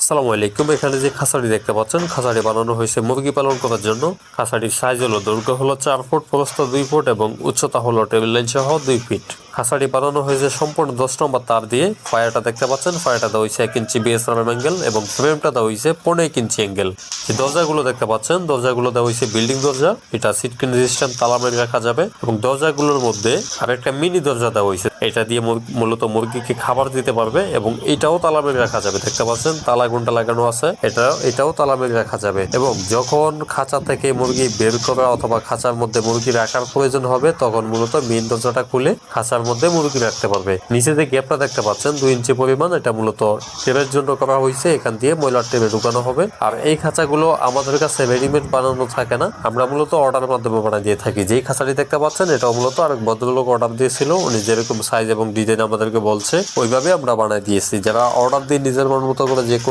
আসসালামু আলাইকুম। এখানে যে খাঁচাটি দেখতে পাচ্ছেন, খাঁচাটি বানানো হয়েছে মুরগি পালন করার জন্য। খাঁচাটির সাইজ হলো, দৈর্ঘ্য হলো 4 ফুট, প্রস্থ 2 ফুট এবং উচ্চতা হলো টেবিল লাইন সহ 2 ফিট। খাঁচাটি বানানো হয়েছে সম্পূর্ণ 10 নম্বর তার দিয়ে। ফায়ারটা দেখতে পাচ্ছেন, ফায়ারটা দেওয়া হয়েছে 1 ইঞ্চি বিএসআরএম অ্যাঙ্গেল এবং ফ্রেমটা দেওয়া হয়েছে 15 ইঞ্চি অ্যাঙ্গেল। যে দরজাগুলো দেখতে পাচ্ছেন, দরজাগুলো দেওয়া হয়েছে বিল্ডিং দরজা। এটা সিটকিন রেজিস্ট্যান্ট, তালা মেরে রাখা যাবে এবং দরজাগুলোর মধ্যে আরেকটা মিনি দরজা দেওয়া হয়েছে। এটা দিয়ে মূলত মুরগিকে খাবার দিতে পারবে এবং এটাও তালা মেরে রাখা যাবে। দেখতে পাচ্ছেন তালা ঘন্টা লাগানো আছে, এটাও তালা মেরে রাখা যাবে। এবং যখন খাঁচা থেকে মুরগি বের করা অথবা খাঁচার মধ্যে মুরগি রাখার প্রয়োজন হবে, তখন মূলত মেইন দরজাটা খুলে খাঁচার মধ্যে মুরগি রাখতে পারবে। নিচে যে গ্যাপটা দেখতে পাচ্ছেন 2 ইঞ্চি পরিমাণ, এটা মূলত টেপের জন্য করা হয়েছে। এখান দিয়ে ময়লার টেপে ঢুকানো হবে। আর এই খাঁচাগুলো আমাদের কাছে রেডিমেড বানানো থাকে না, আমরা মূলত অর্ডারের মাধ্যমে বানিয়ে দিয়ে থাকি। যেই খাঁচাটি দেখতে পাচ্ছেন, এটা মূলত আরেক ভদ্রলোক অর্ডার দিয়েছিল। উনি যেরকম সাইজ এবং ডিজাইন আমাদেরকে বলছে, ওইভাবে আমরা বানাই দিয়েছি। যারা অর্ডার দিয়ে নিজের মন মতো করে যে কোনো